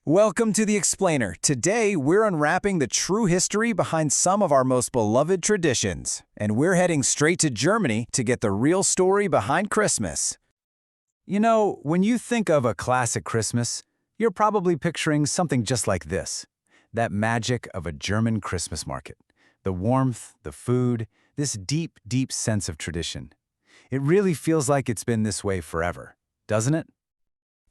Welcome to The Explainer. Today, we're unwrapping the true history behind some of our most beloved traditions. And we're heading straight to Germany to get the real story behind Christmas. You know, when you think of a classic Christmas, you're probably picturing something just like this. That magic of a German Christmas market. The warmth, the food, this deep, deep sense of tradition. It really feels like it's been this way forever, doesn't it?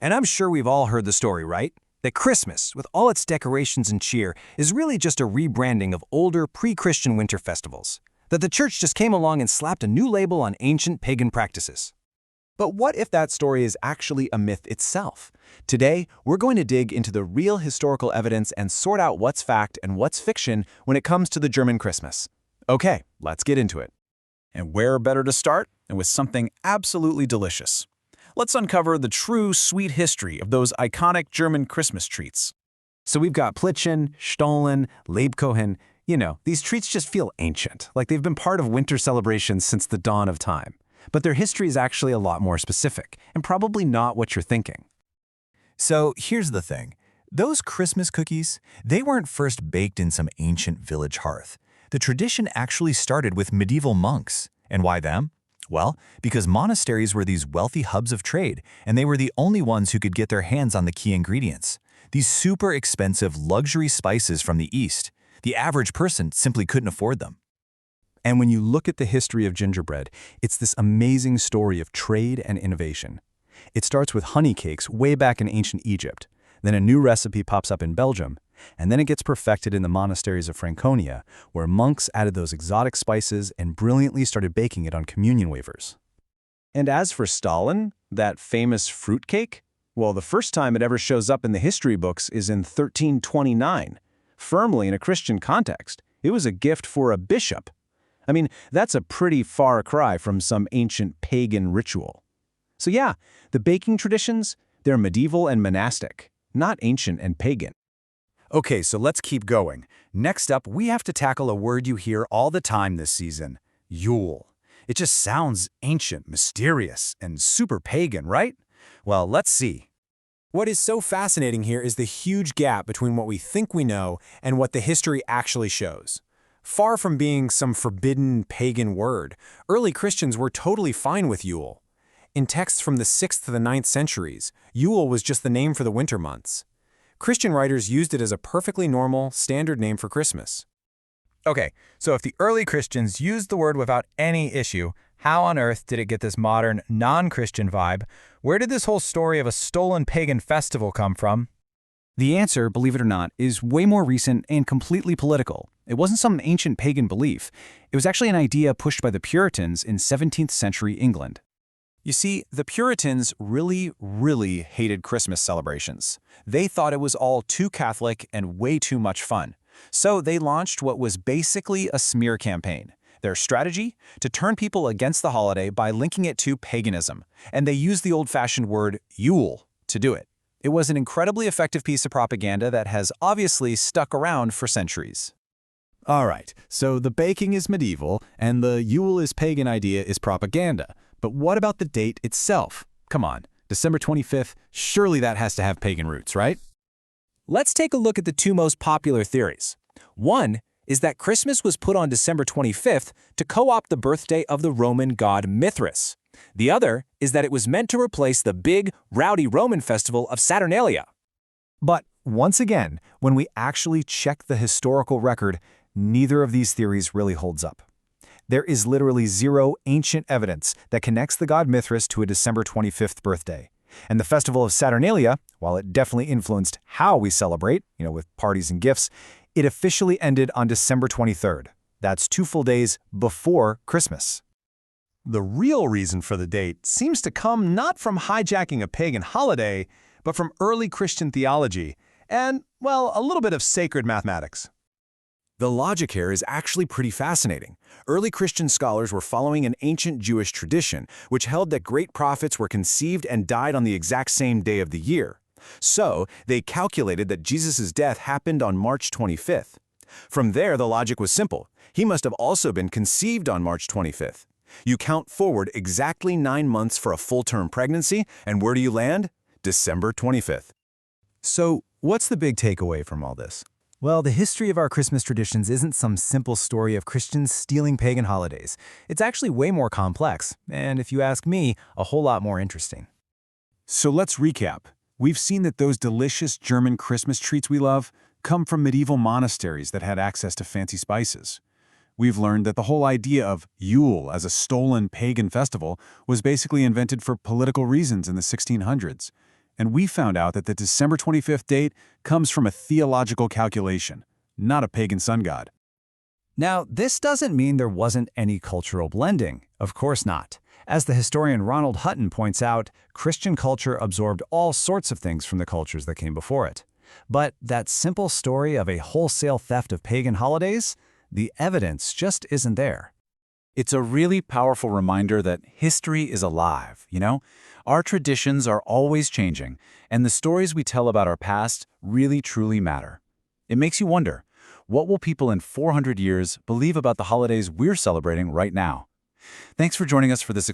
And I'm sure we've all heard the story, right? That Christmas, with all its decorations and cheer, is really just a rebranding of older pre-Christian winter festivals. That the church just came along and slapped a new label on ancient pagan practices. But what if that story is actually a myth itself? Today, we're going to dig into the real historical evidence and sort out what's fact and what's fiction when it comes to the German Christmas. Okay, let's get into it. And where better to start than with something absolutely delicious? Let's uncover the true sweet history of those iconic German Christmas treats. So we've got Plätzchen, Stollen, Lebkuchen. You know, these treats just feel ancient, like they've been part of winter celebrations since the dawn of time. But their history is actually a lot more specific, and probably not what you're thinking. So here's the thing. Those Christmas cookies, they weren't first baked in some ancient village hearth. The tradition actually started with medieval monks. And why them? Well, because monasteries were these wealthy hubs of trade, and they were the only ones who could get their hands on the key ingredients. These super expensive luxury spices from the East. The average person simply couldn't afford them. And when you look at the history of gingerbread, it's this amazing story of trade and innovation. It starts with honey cakes way back in ancient Egypt. Then a new recipe pops up in Belgium, and then it gets perfected in the monasteries of Franconia, where monks added those exotic spices and brilliantly started baking it on communion wafers. And as for Stollen, that famous fruitcake, well, the first time it ever shows up in the history books is in 1329, firmly in a Christian context. It was a gift for a bishop. I mean, that's a pretty far cry from some ancient pagan ritual. So yeah, the baking traditions, they're medieval and monastic, not ancient and pagan. Okay, so let's keep going. Next up, we have to tackle a word you hear all the time this season, Yule. It just sounds ancient, mysterious, and super pagan, right? Well, let's see. What is so fascinating here is the huge gap between what we think we know and what the history actually shows. Far from being some forbidden pagan word, early Christians were totally fine with Yule. In texts from the 6th to the 9th centuries, Yule was just the name for the winter months. Christian writers used it as a perfectly normal, standard name for Christmas. Okay, so if the early Christians used the word without any issue, how on earth did it get this modern, non-Christian vibe? Where did this whole story of a stolen pagan festival come from? The answer, believe it or not, is way more recent and completely political. It wasn't some ancient pagan belief. It was actually an idea pushed by the Puritans in 17th century England. You see, the Puritans really hated Christmas celebrations. They thought it was all too Catholic and way too much fun. So they launched what was basically a smear campaign. Their strategy? To turn people against the holiday by linking it to paganism. And they used the old-fashioned word Yule to do it. It was an incredibly effective piece of propaganda that has obviously stuck around for centuries. All right, so the baking is medieval, and the Yule is pagan idea is propaganda. But what about the date itself? Come on, December 25th, surely that has to have pagan roots, right? Let's take a look at the two most popular theories. One is that Christmas was put on December 25th to co-opt the birthday of the Roman god Mithras. The other is that it was meant to replace the big, rowdy Roman festival of Saturnalia. But once again, when we actually check the historical record, neither of these theories really holds up. There is literally zero ancient evidence that connects the god Mithras to a December 25th birthday. And the festival of Saturnalia, while it definitely influenced how we celebrate, with parties and gifts, it officially ended on December 23rd. That's 2 full days before Christmas. The real reason for the date seems to come not from hijacking a pagan holiday, but from early Christian theology and, well, a little bit of sacred mathematics. The logic here is actually pretty fascinating. Early Christian scholars were following an ancient Jewish tradition, which held that great prophets were conceived and died on the exact same day of the year. So, they calculated that Jesus' death happened on March 25th. From there, the logic was simple. He must have also been conceived on March 25th. You count forward exactly 9 months for a full-term pregnancy, and where do you land? December 25th. So, what's the big takeaway from all this? Well, the history of our Christmas traditions isn't some simple story of Christians stealing pagan holidays. It's actually way more complex, and if you ask me, a whole lot more interesting. So let's recap. We've seen that those delicious German Christmas treats we love come from medieval monasteries that had access to fancy spices. We've learned that the whole idea of Yule as a stolen pagan festival was basically invented for political reasons in the 1600s. And we found out that the December 25th date comes from a theological calculation, not a pagan sun god. Now, this doesn't mean there wasn't any cultural blending. Of course not. As the historian Ronald Hutton points out, Christian culture absorbed all sorts of things from the cultures that came before it. But that simple story of a wholesale theft of pagan holidays, the evidence just isn't there. It's a really powerful reminder that history is alive, you know? Our traditions are always changing, and the stories we tell about our past really truly matter. It makes you wonder, what will people in 400 years believe about the holidays we're celebrating right now? Thanks for joining us for this